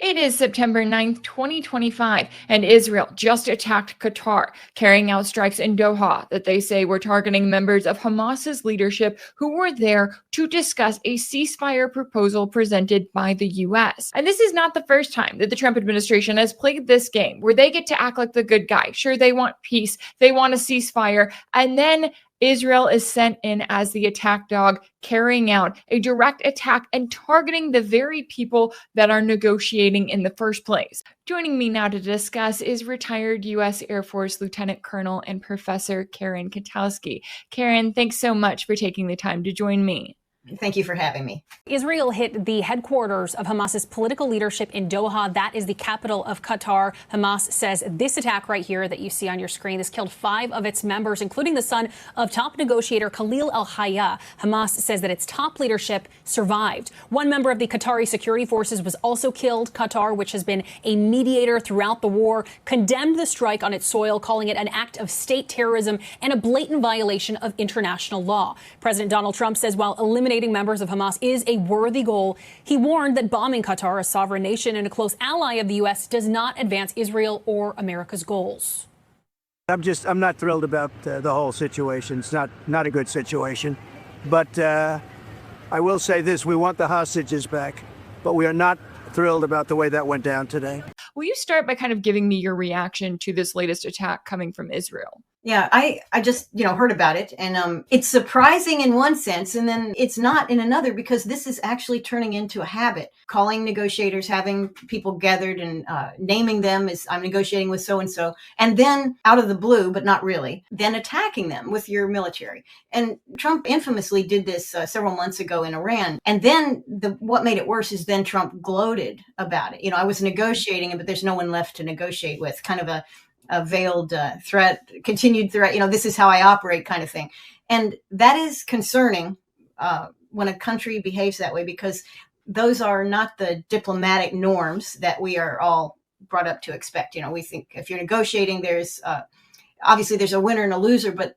It is September 9th, 2025, and Israel just attacked Qatar, carrying out strikes in Doha that they say were targeting members of Hamas's leadership who were there to discuss a ceasefire proposal presented by the U.S. And this is not the first time that the Trump administration has played this game where they get to act like the good guy. Sure, they want peace, they want a ceasefire, and then Israel is sent in as the attack dog, carrying out a direct attack and targeting the very people that are negotiating in the first place. Joining me now to discuss is retired U.S. Air Force Lieutenant Colonel and Professor Karen Kwiatkowski. Karen, thanks so much for taking the time to join me. Thank you for having me. Israel hit the headquarters of Hamas's political leadership in Doha. That is the capital of Qatar. Hamas says this attack right here that you see on your screen, this killed 5 of its members, including the son of top negotiator Khalil al-Hayya. Hamas says that its top leadership survived. One member of the Qatari security forces was also killed. Qatar, which has been a mediator throughout the war, condemned the strike on its soil, calling it an act of state terrorism and a blatant violation of international law. President Donald Trump says while eliminating members of Hamas is a worthy goal, he warned that bombing Qatar, a sovereign nation and a close ally of the U.S., does not advance Israel or America's goals. I'm not thrilled about the whole situation. It's not a good situation. But I will say this, we want the hostages back, but we are not thrilled about the way that went down today. Will you start by kind of giving me your reaction to this latest attack coming from Israel? Yeah, I just, heard about it, and it's surprising in one sense, and then it's not in another, because this is actually turning into a habit. Calling negotiators, having people gathered and naming them as I'm negotiating with so-and-so, and then out of the blue, but not really, then attacking them with your military. And Trump infamously did this several months ago in Iran. And then what made it worse is then Trump gloated about it. I was negotiating, but there's no one left to negotiate with, kind of a veiled threat, continued threat, this is how I operate kind of thing. And that is concerning when a country behaves that way, because those are not the diplomatic norms that we are all brought up to expect. We think if you're negotiating, there's obviously there's a winner and a loser, but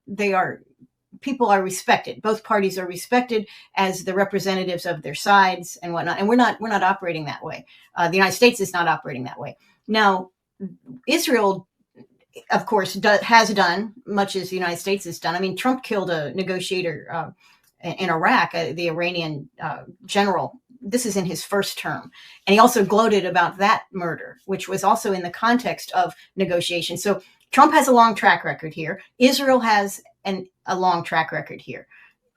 people are respected. Both parties are respected as the representatives of their sides and whatnot. And we're not operating that way. The United States is not operating that way. Now, Israel, of course, has done much as the United States has done. I mean, Trump killed a negotiator in Iraq, the Iranian general. This is in his first term. And he also gloated about that murder, which was also in the context of negotiation. So Trump has a long track record here. Israel has a long track record here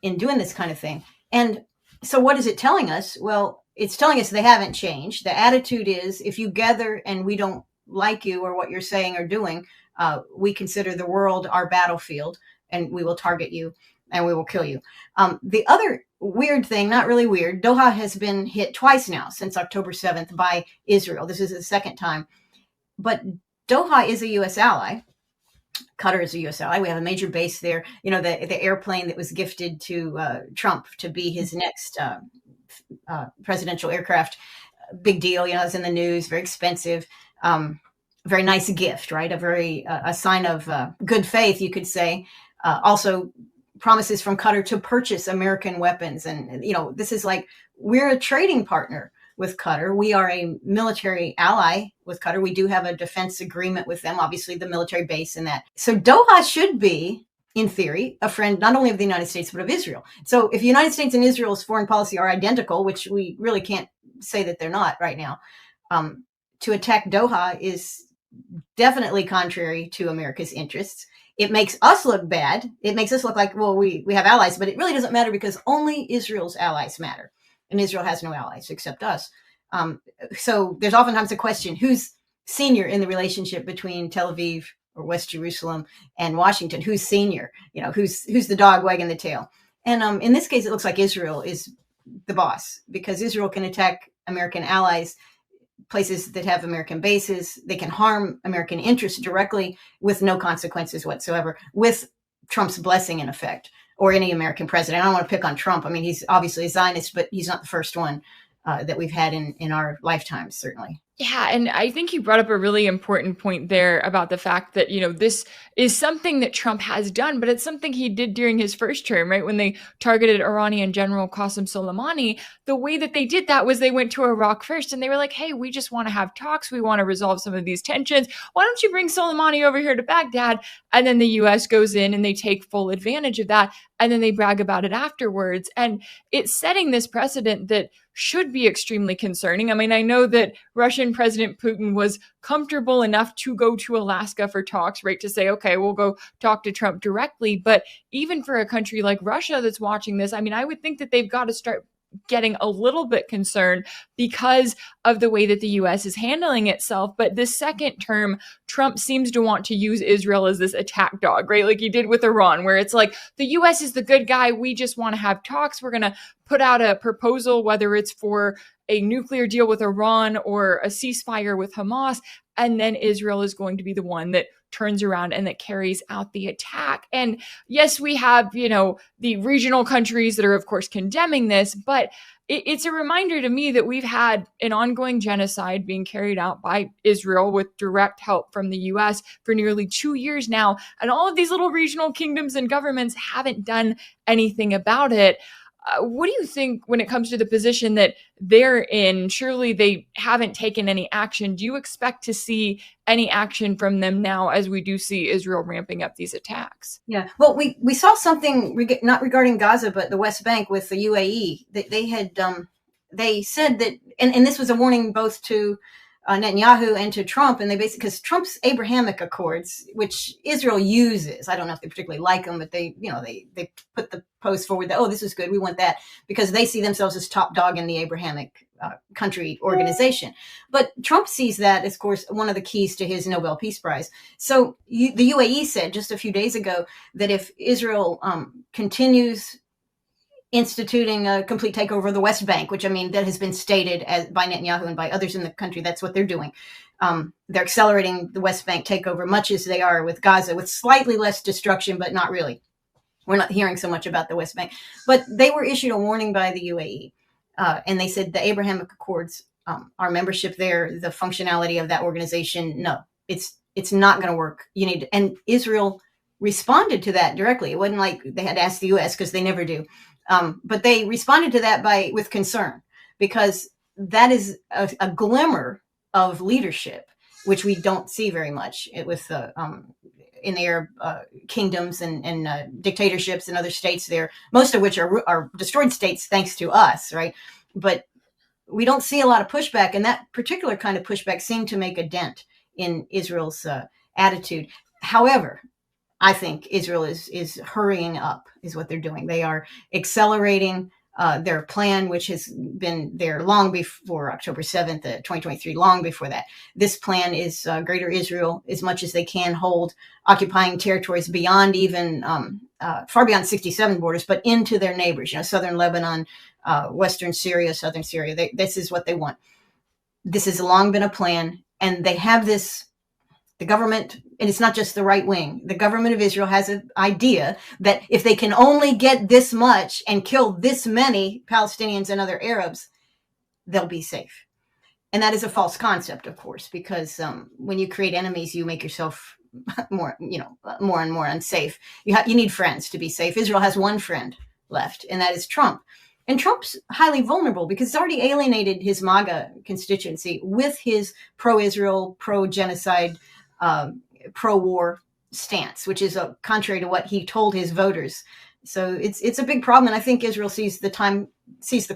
in doing this kind of thing. And so what is it telling us? Well, it's telling us they haven't changed. The attitude is, if you gather and we don't like you or what you're saying or doing, we consider the world our battlefield, and we will target you and we will kill you. The other weird thing, not really weird, Doha has been hit twice now since October 7th by Israel. This is the second time. But Doha is a U.S. ally. Qatar is a U.S. ally. We have a major base there. The airplane that was gifted to Trump to be his next presidential aircraft. Big deal. It's in the news, very expensive. Very nice gift, right? A sign of good faith, you could say. Also promises from Qatar to purchase American weapons. And, this is like, we're a trading partner with Qatar. We are a military ally with Qatar. We do have a defense agreement with them, obviously the military base and that. So Doha should be, in theory, a friend not only of the United States, but of Israel. So if the United States and Israel's foreign policy are identical, which we really can't say that they're not right now, to attack Doha is definitely contrary to America's interests. It makes us look bad. It makes us look like, well, we have allies, but it really doesn't matter, because only Israel's allies matter. And Israel has no allies except us. So there's oftentimes a question, who's senior in the relationship between Tel Aviv or West Jerusalem and Washington? Who's senior? Who's the dog wagging the tail? And in this case, it looks like Israel is the boss, because Israel can attack American allies, places that have American bases. They can harm American interests directly with no consequences whatsoever, with Trump's blessing in effect, or any American president. I don't want to pick on Trump. I mean, he's obviously a Zionist, but he's not the first one that we've had in our lifetimes, certainly. Yeah, and I think you brought up a really important point there about the fact that, this is something that Trump has done, but it's something he did during his first term, right? When they targeted Iranian General Qasem Soleimani, the way that they did that was they went to Iraq first and they were like, hey, we just want to have talks. We want to resolve some of these tensions. Why don't you bring Soleimani over here to Baghdad? And then the US goes in and they take full advantage of that. And then they brag about it afterwards. And it's setting this precedent that should be extremely concerning. I mean, I know that Russian President Putin was comfortable enough to go to Alaska for talks, right? To say, okay, we'll go talk to Trump directly. But even for a country like Russia that's watching this, I mean, I would think that they've got to start getting a little bit concerned because of the way that the US is handling itself. But this second term, Trump seems to want to use Israel as this attack dog, right? Like he did with Iran, where it's like the US is the good guy. We just want to have talks. We're going to put out a proposal, whether it's for a nuclear deal with Iran or a ceasefire with Hamas. And then Israel is going to be the one that turns around and that carries out the attack. And yes, we have, the regional countries that are, of course, condemning this, but it's a reminder to me that we've had an ongoing genocide being carried out by Israel with direct help from the US for nearly 2 years now. And all of these little regional kingdoms and governments haven't done anything about it. What do you think when it comes to the position that they're in? Surely they haven't taken any action. Do you expect to see any action from them now as we do see Israel ramping up these attacks? Yeah. Well, we saw something not regarding Gaza, but the West Bank with the UAE. They had they said that, and this was a warning both to Netanyahu and to Trump, and they basically, because Trump's Abrahamic Accords, which Israel uses, I don't know if they particularly like them, but they put the post forward that, oh, this is good, we want that, because they see themselves as top dog in the Abrahamic country organization. But Trump sees that as, of course, one of the keys to his Nobel Peace Prize. So the UAE said just a few days ago that if Israel continues instituting a complete takeover of the West Bank, which, I mean, that has been stated by Netanyahu and by others in the country. That's what they're doing. They're accelerating the West Bank takeover, much as they are with Gaza, with slightly less destruction, but not really. We're not hearing so much about the West Bank. But they were issued a warning by the UAE, and they said the Abrahamic Accords, our membership there, the functionality of that organization, no, it's not going to work. And Israel responded to that directly. It wasn't like they had asked the U.S., because they never do. But they responded to that with concern, because that is a glimmer of leadership, which we don't see very much with in the Arab kingdoms and dictatorships and other states there, most of which are destroyed states thanks to us, right? But we don't see a lot of pushback, and that particular kind of pushback seemed to make a dent in Israel's attitude. However, I think Israel is hurrying up, is what they're doing. They are accelerating their plan, which has been there long before October 7th, 2023, long before that. This plan is Greater Israel, as much as they can hold, occupying territories beyond even, far beyond 67 borders, but into their neighbors, southern Lebanon, western Syria, southern Syria. This is what they want. This has long been a plan, and they have this. The government, and it's not just the right wing, the government of Israel has an idea that if they can only get this much and kill this many Palestinians and other Arabs, they'll be safe. And that is a false concept, of course, because when you create enemies, you make yourself more and more unsafe. You need friends to be safe. Israel has one friend left, and that is Trump. And Trump's highly vulnerable because he's already alienated his MAGA constituency with his pro-Israel, pro-genocide, pro-war stance, which is contrary to what he told his voters. So it's a big problem, and I think Israel sees the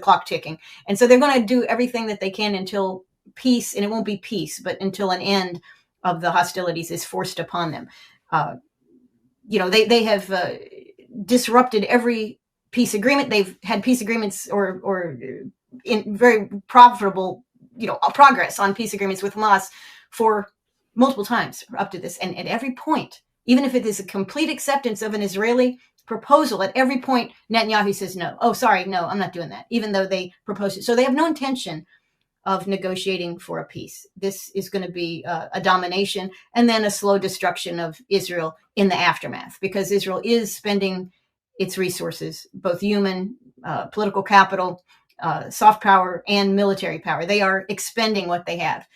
clock ticking, and so they're going to do everything that they can until peace, and it won't be peace, but until an end of the hostilities is forced upon them. They have disrupted every peace agreement. They've had peace agreements or in very profitable, progress on peace agreements with Hamas for multiple times up to this. And at every point, even if it is a complete acceptance of an Israeli proposal, at every point, Netanyahu says, no. Oh, sorry, no, I'm not doing that, even though they proposed it. So they have no intention of negotiating for a peace. This is going to be a domination and then a slow destruction of Israel in the aftermath, because Israel is spending its resources, both human, political capital, soft power, and military power. They are expending what they have.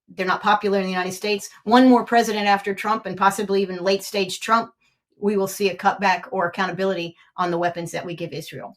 They're not popular in the United States. One more president after Trump, and possibly even late stage Trump, we will see a cutback or accountability on the weapons that we give Israel.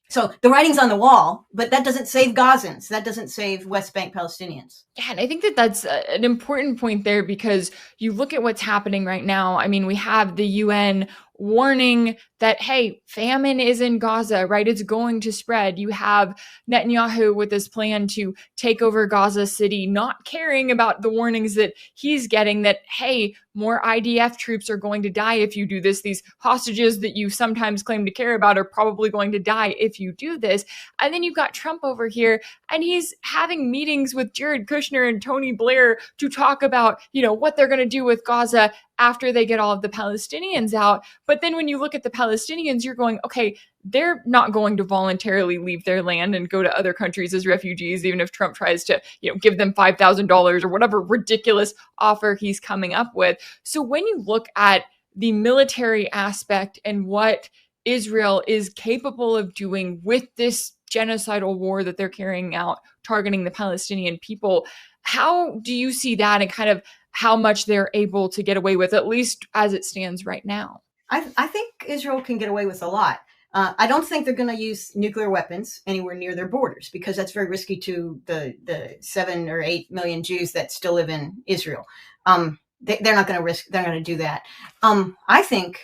So the writing's on the wall, but that doesn't save Gazans. That doesn't save West Bank Palestinians. Yeah, and I think that that's an important point there, because you look at what's happening right now. I mean, we have the UN warning that, hey, famine is in Gaza, right? It's going to spread. You have Netanyahu with this plan to take over Gaza City, not caring about the warnings that he's getting that, hey, more IDF troops are going to die if you do this. These hostages that you sometimes claim to care about are probably going to die if you do this. And then you've got Trump over here, and he's having meetings with Jared Kushner and Tony Blair to talk about, what they're going to do with Gaza after they get all of the Palestinians out. But then when you look at the Palestinians, you're going, okay, they're not going to voluntarily leave their land and go to other countries as refugees, even if Trump tries to, give them $5,000 or whatever ridiculous offer he's coming up with. So when you look at the military aspect and what Israel is capable of doing with this genocidal war that they're carrying out, targeting the Palestinian people, how do you see that, and kind of how much they're able to get away with, at least as it stands right now? I think Israel can get away with a lot. I don't think they're going to use nuclear weapons anywhere near their borders, because that's very risky to the 7 or 8 million Jews that still live in Israel. They're not going to risk. They're going to do that. I think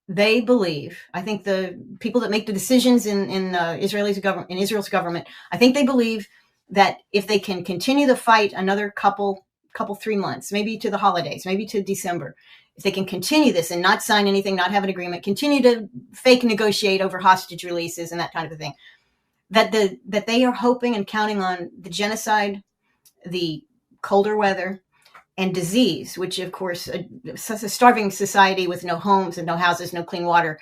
they believe. I think the people that make the decisions in Israel's government, I think they believe that if they can continue the fight another couple 3 months, maybe to the holidays, maybe to December, if they can continue this and not sign anything, not have an agreement, continue to fake negotiate over hostage releases and that kind of thing, that they are hoping and counting on the genocide, the colder weather, and disease, which of course, a starving society with no homes and no houses, no clean water,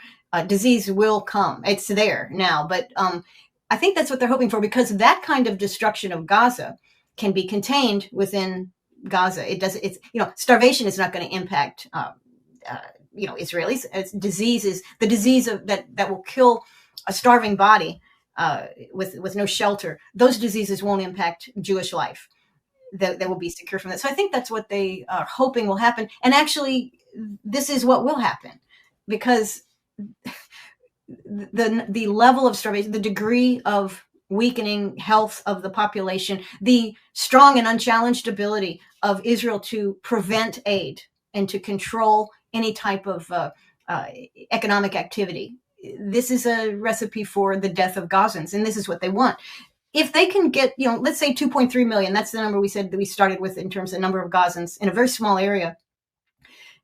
disease will come. It's there now, but I think that's what they're hoping for, because that kind of destruction of Gaza can be contained within Gaza. It's starvation is not going to impact Israelis. Disease is the disease that will kill a starving body with no shelter. Those diseases won't impact Jewish life. That will be secure from that. So I think that's what they are hoping will happen. And actually, this is what will happen, because the level of starvation, the degree of weakening health of the population, the strong and unchallenged ability of Israel to prevent aid and to control any type of economic activity. This is a recipe for the death of Gazans, and this is what they want. If they can get, let's say 2.3 million, that's the number we said that we started with in terms of number of Gazans in a very small area,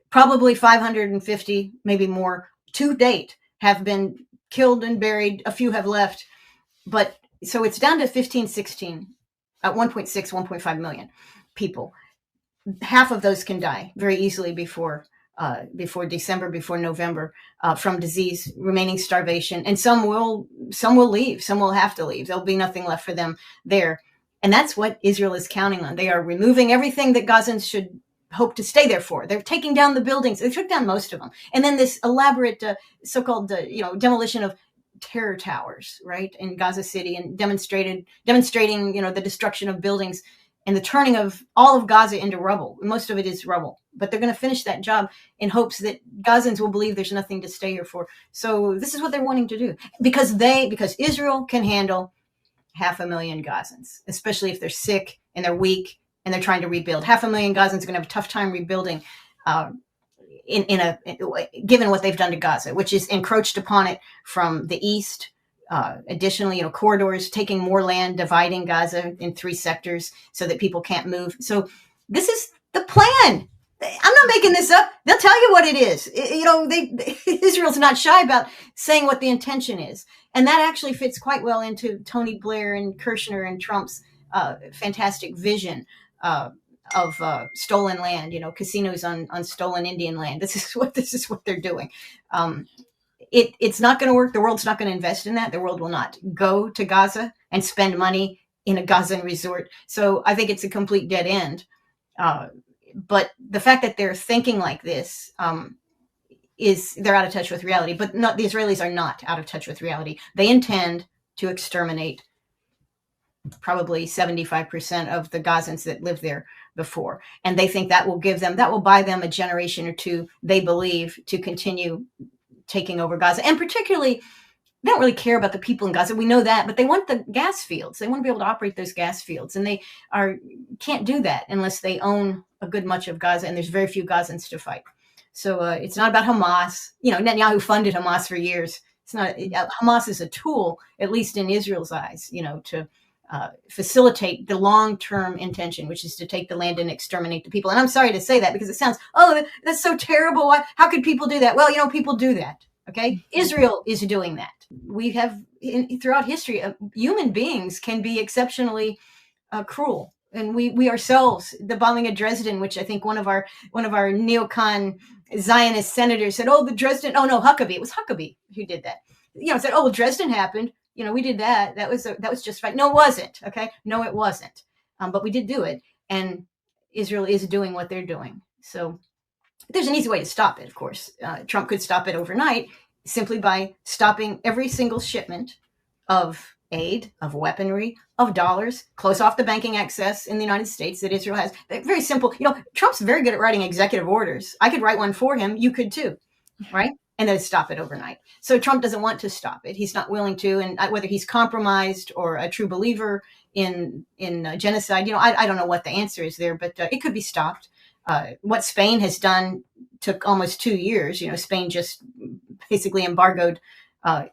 probably 550, maybe more to date have been killed and buried. A few have left, but so it's down to 15, 16, 1.6, 1.5 million people. Half of those can die very easily before December, before November, from disease, remaining starvation, and some will leave. Some will have to leave. There'll be nothing left for them there, and that's what Israel is counting on. They are removing everything that Gazans should hope to stay there for. They're taking down the buildings. They took down most of them, and then this elaborate, so-called, demolition of terror towers, right, in Gaza City, and demonstrating, the destruction of buildings and the turning of all of Gaza into rubble. Most of it is rubble, but they're going to finish that job in hopes that Gazans will believe there's nothing to stay here for. So this is what they're wanting to do, because Israel can handle 500,000 Gazans, especially if they're sick and they're weak and they're trying to rebuild. 500,000 Gazans are going to have a tough time rebuilding, given what they've done to Gaza, which is encroached upon it from the east. Additionally, corridors, taking more land, dividing Gaza in 3 sectors so that people can't move. So this is the plan. I'm not making this up. They'll tell you what it is. Israel's not shy about saying what the intention is. And that actually fits quite well into Tony Blair and Kushner and Trump's fantastic vision of stolen land, casinos on stolen Indian land. This is what they're doing. It's not going to work. The world's not going to invest in that. The world will not go to Gaza and spend money in a Gazan resort. So I think it's a complete dead end. But the fact that they're thinking like this is they're out of touch with reality. But the Israelis are not out of touch with reality. They intend to exterminate probably 75% of the Gazans that lived there before. And they think that will buy them a generation or two, they believe, to continue taking over Gaza. And particularly, they don't really care about the people in Gaza. We know that, but they want the gas fields. They want to be able to operate those gas fields. And they can't do that unless they own a good much of Gaza. And there's very few Gazans to fight. So it's not about Hamas. Netanyahu funded Hamas for years. It's not. Hamas is a tool, at least in Israel's eyes, to facilitate the long-term intention, which is to take the land and exterminate the people. And I'm sorry to say that because it sounds, that's so terrible. How could people do that? Well, people do that. Okay. Israel is doing that. We have throughout history, human beings can be exceptionally cruel. And we ourselves, the bombing of Dresden, which I think one of our neocon Zionist senators said, Huckabee. It was Huckabee who did that. Said, Dresden happened. We did that. That was just right. No, it wasn't. Okay. No, it wasn't. But we did do it. And Israel is doing what they're doing. So there's an easy way to stop it, of course. Trump could stop it overnight simply by stopping every single shipment of aid, of weaponry, of dollars, close off the banking access in the United States that Israel has. Very simple. Trump's very good at writing executive orders. I could write one for him. You could too, right? And then stop it overnight. So Trump doesn't want to stop it. He's not willing to. And whether he's compromised or a true believer in genocide, I don't know what the answer is there, but it could be stopped. What Spain has done took almost 2 years. Spain just basically embargoed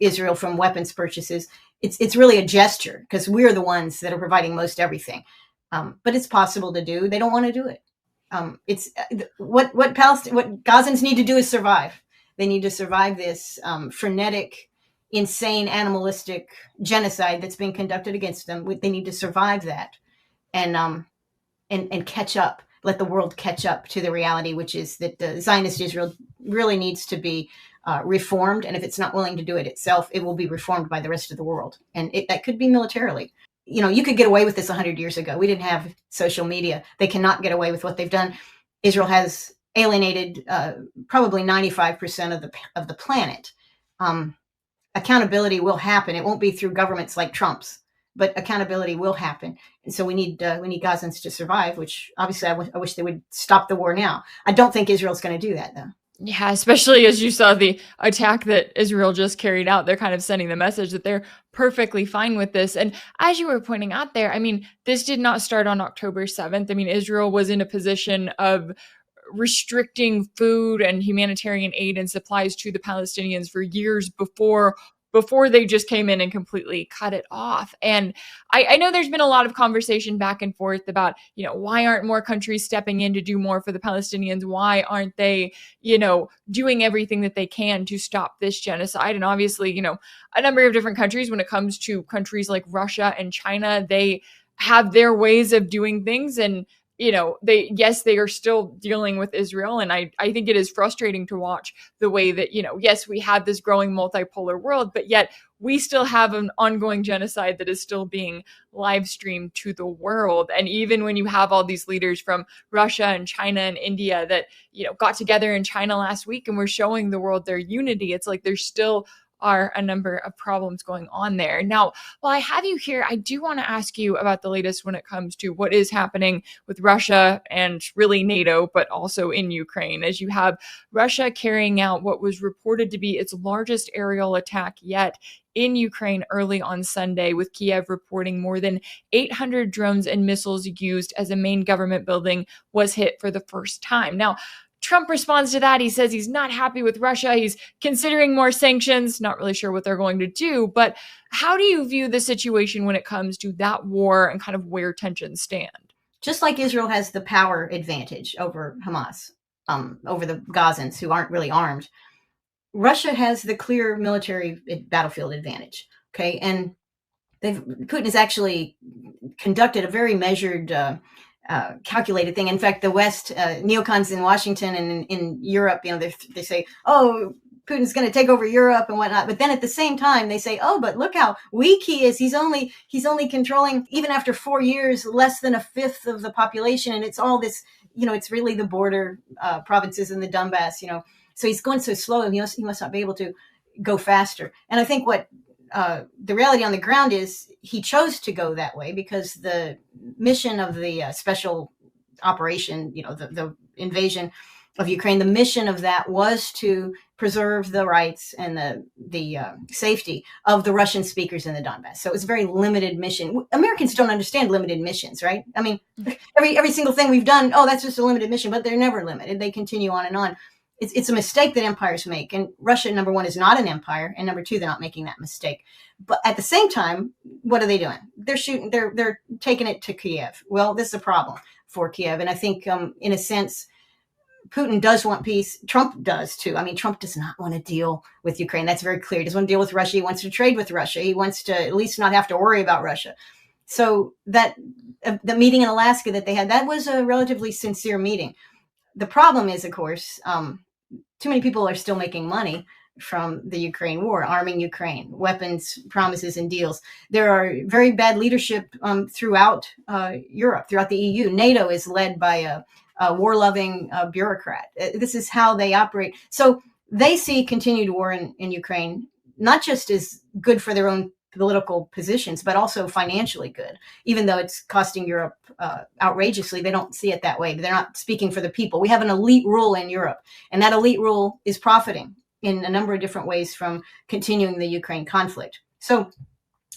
Israel from weapons purchases. It's really a gesture because we're the ones that are providing most everything. But it's possible to do. They don't want to do it. It's what Gazans need to do is survive. They need to survive this frenetic, insane, animalistic genocide that's being conducted against them. They need to survive that and catch up. Let the world catch up to the reality, which is that the Zionist Israel really needs to be reformed. And if it's not willing to do it itself, it will be reformed by the rest of the world. And that could be militarily. You could get away with this 100 years ago. We didn't have social media. They cannot get away with what they've done. Israel has alienated probably 95% of the planet. Accountability will happen. It won't be through governments like Trump's, but accountability will happen. And so we need Gazans to survive, which obviously I wish they would stop the war now. I don't think Israel's going to do that, though. Yeah, especially as you saw the attack that Israel just carried out, they're kind of sending the message that they're perfectly fine with this. And as you were pointing out there, this did not start on October 7th. Israel was in a position of restricting food and humanitarian aid and supplies to the Palestinians for years before they just came in and completely cut it off. And I know there's been a lot of conversation back and forth about, why aren't more countries stepping in to do more for the Palestinians? Why aren't they, doing everything that they can to stop this genocide? And obviously, a number of different countries, when it comes to countries like Russia and China, they have their ways of doing things. And they are still dealing with Israel. And I think it is frustrating to watch the way that, yes, we have this growing multipolar world, but yet we still have an ongoing genocide that is still being live streamed to the world. And even when you have all these leaders from Russia and China and India that, got together in China last week and were showing the world their unity, it's like there's still are a number of problems going on there. Now, while I have you here, I do want to ask you about the latest when it comes to what is happening with Russia and really NATO, but also in Ukraine, as you have Russia carrying out what was reported to be its largest aerial attack yet in Ukraine early on Sunday, with Kiev reporting more than 800 drones and missiles used as a main government building was hit for the first time. Now, Trump responds to that. He says he's not happy with Russia. He's considering more sanctions, not really sure what they're going to do. But how do you view the situation when it comes to that war and kind of where tensions stand? Just like Israel has the power advantage over Hamas, over the Gazans who aren't really armed, Russia has the clear military battlefield advantage. Okay. And Putin has actually conducted a very measured, calculated thing. In fact, the West, neocons in Washington and in Europe, they say, Putin's going to take over Europe and whatnot. But then at the same time, they say, but look how weak he is. He's only controlling, even after 4 years, less than a fifth of the population. And it's all this, it's really the border provinces and the Donbass, So he's going so slow, and he must not be able to go faster. And I think what the reality on the ground is he chose to go that way because the mission of the special operation, the invasion of Ukraine, the mission of that was to preserve the rights and the safety of the Russian speakers in the Donbass. So it was a very limited mission. Americans don't understand limited missions, right? I mean, every single thing we've done, oh, that's just a limited mission, but they're never limited. They continue on and on. It's a mistake that empires make. And Russia, number one, is not an empire. And number two, they're not making that mistake. But at the same time, what are they doing? They're taking it to Kiev. Well, this is a problem for Kiev. And I think in a sense, Putin does want peace. Trump does too. I mean, Trump does not want to deal with Ukraine. That's very clear. He doesn't want to deal with Russia. He wants to trade with Russia. He wants to at least not have to worry about Russia. So that the meeting in Alaska that they had, that was a relatively sincere meeting. The problem is, of course, too many people are still making money from the Ukraine war, arming Ukraine, weapons, promises, and deals. There are very bad leadership throughout Europe, throughout the EU. NATO is led by a war-loving bureaucrat. This is how they operate. So they see continued war in Ukraine, not just as good for their own political positions, but also financially good. Even though it's costing Europe outrageously, they don't see it that way. They're not speaking for the people. We have an elite rule in Europe, and that elite rule is profiting in a number of different ways from continuing the Ukraine conflict. So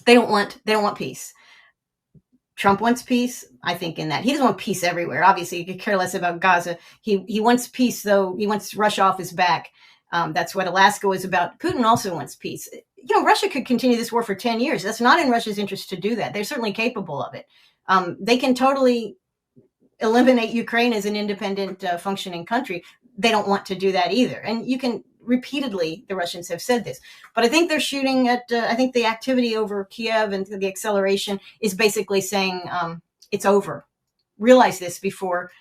they don't want peace. Trump wants peace, I think, in that. He doesn't want peace everywhere. Obviously, he could care less about Gaza. He wants peace, though. He wants Russia off his back. That's what Alaska was about. Putin also wants peace. Russia could continue this war for 10 years. That's not in Russia's interest to do that. They're certainly capable of it. They can totally eliminate Ukraine as an independent, functioning country. They don't want to do that either. And you can repeatedly, the Russians have said this. But I think they're shooting at, I think the activity over Kiev and the acceleration is basically saying it's over. Realize this before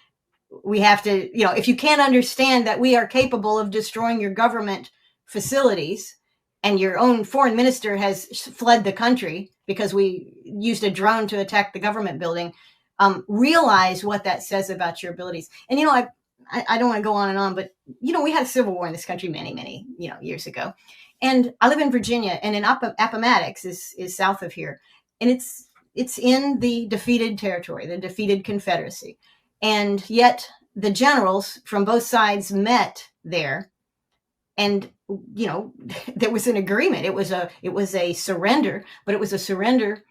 we have to, if you can't understand that we are capable of destroying your government facilities and your own foreign minister has fled the country because we used a drone to attack the government building, realize what that says about your abilities. And, I don't want to go on and on, but, we had a civil war in this country many, many, years ago. And I live in Virginia, and in Appomattox is south of here. And it's in the defeated territory, the defeated Confederacy. And yet the generals from both sides met there. And, there was an agreement. It was a surrender, but it was a surrender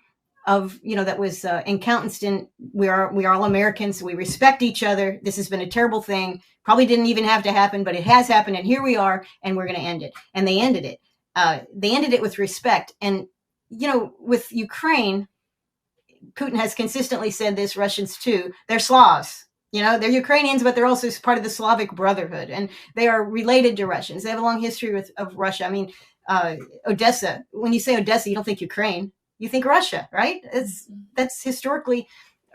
of, that was encompassed in we are all Americans. We respect each other. This has been a terrible thing. Probably didn't even have to happen, but it has happened. And here we are, and we're going to end it. And they ended it. They ended it with respect. And, with Ukraine, Putin has consistently said this, Russians too, they're Slavs. They're Ukrainians, but they're also part of the Slavic Brotherhood, and they are related to Russians. They have a long history of Russia. I mean, Odessa, when you say Odessa, you don't think Ukraine. You think Russia, right? That's historically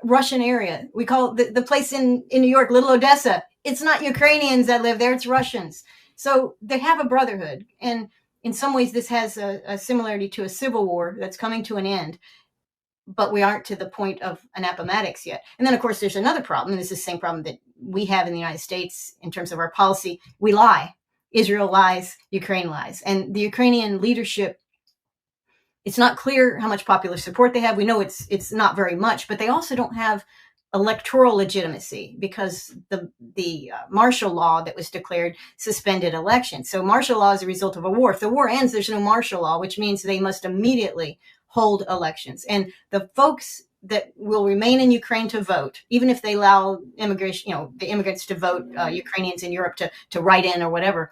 Russian area. We call the place in New York, Little Odessa. It's not Ukrainians that live there, it's Russians. So they have a brotherhood. And in some ways, this has a similarity to a civil war that's coming to an end. But we aren't to the point of an Appomattox yet. And then, of course, there's another problem. And this is the same problem that we have in the United States in terms of our policy. We lie. Israel lies. Ukraine lies. And the Ukrainian leadership, it's not clear how much popular support they have. We know it's not very much, but they also don't have electoral legitimacy because the martial law that was declared suspended elections. So martial law is a result of a war. If the war ends, there's no martial law, which means they must immediately hold elections. And the folks that will remain in Ukraine to vote, even if they allow immigration, the immigrants to vote, Ukrainians in Europe to write in or whatever,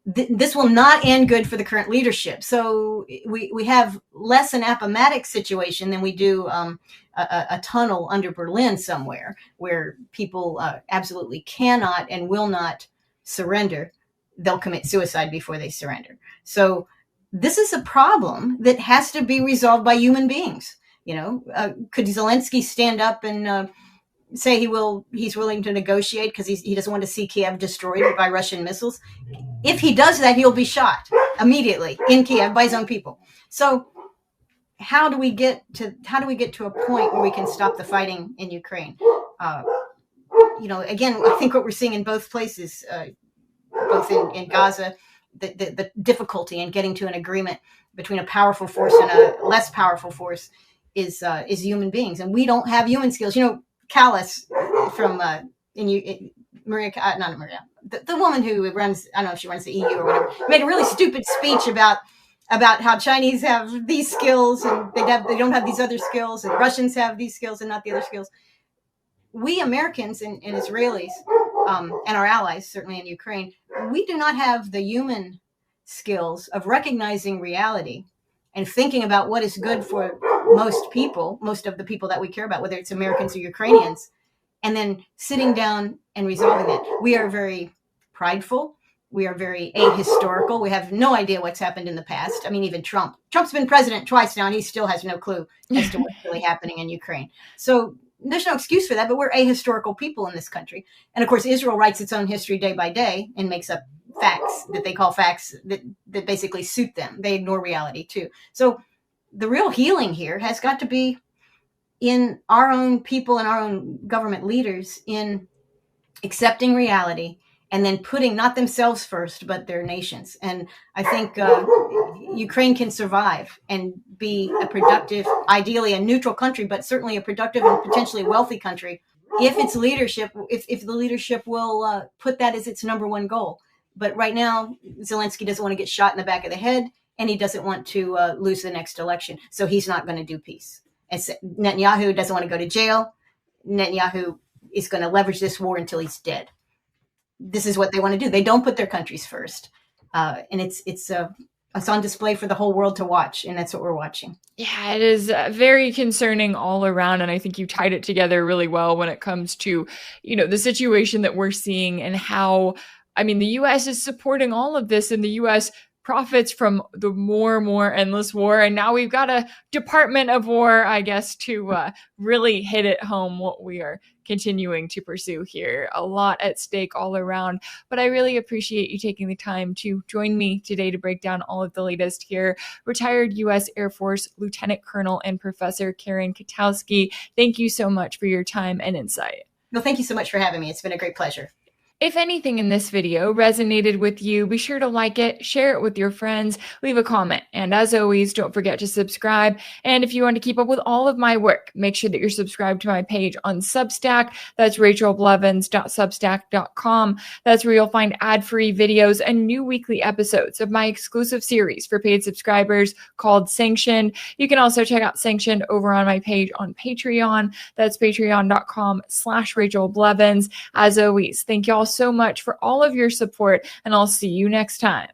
this will not end good for the current leadership. So we have less an Appomattox situation than we do a tunnel under Berlin somewhere where people absolutely cannot and will not surrender. They'll commit suicide before they surrender. So this is a problem that has to be resolved by human beings. Could Zelensky stand up and say he's willing to negotiate because he doesn't want to see Kiev destroyed by Russian missiles? If he does that, he'll be shot immediately in Kiev by his own people. So how do we get to a point where we can stop the fighting in Ukraine? Again, I think what we're seeing in both places, both in Gaza, the difficulty in getting to an agreement between a powerful force and a less powerful force is human beings, and we don't have human skills. Callas from Maria, not Maria, the woman who runs, I don't know if she runs the EU or whatever, made a really stupid speech about how Chinese have these skills and they don't have these other skills, and Russians have these skills and not the other skills. We Americans and Israelis and our allies, certainly in Ukraine, we do not have the human skills of recognizing reality and thinking about what is good for most people, most of the people that we care about, whether it's Americans or Ukrainians, and then sitting down and resolving that. We are very prideful. We are very ahistorical. We have no idea what's happened in the past. I mean, even Trump's been president twice now, and he still has no clue as to what's really happening in Ukraine. So there's no excuse for that, but we're ahistorical people in this country. And of course, Israel writes its own history day by day and makes up facts that they call facts that basically suit them. They ignore reality too. So the real healing here has got to be in our own people and our own government leaders in accepting reality and then putting not themselves first, but their nations. And I think Ukraine can survive and be a productive, ideally a neutral country, but certainly a productive and potentially wealthy country if its leadership, if the leadership will put that as its number one goal. But right now, Zelensky doesn't want to get shot in the back of the head, and he doesn't want to lose the next election. So he's not going to do peace. And Netanyahu doesn't want to go to jail. Netanyahu is going to leverage this war until he's dead. This is what they want to do. They don't put their countries first. And it's on display for the whole world to watch. And that's what we're watching. Yeah, it is very concerning all around. And I think you tied it together really well when it comes to, the situation that we're seeing and how, the U.S. is supporting all of this, and the U.S. profits from the more endless war. And now we've got a Department of War, I guess, to really hit it home what we are continuing to pursue here. A lot at stake all around. But I really appreciate you taking the time to join me today to break down all of the latest here. Retired U.S. Air Force Lieutenant Colonel and Professor Karen Kwiatkowski, thank you so much for your time and insight. Well, thank you so much for having me. It's been a great pleasure. If anything in this video resonated with you, be sure to like it, share it with your friends, leave a comment. And as always, don't forget to subscribe. And if you want to keep up with all of my work, make sure that you're subscribed to my page on Substack. That's rachelblevins.substack.com. That's where you'll find ad-free videos and new weekly episodes of my exclusive series for paid subscribers called Sanctioned. You can also check out Sanctioned over on my page on Patreon. That's patreon.com/rachelblevins. As always, thank you all so much for all of your support, and I'll see you next time.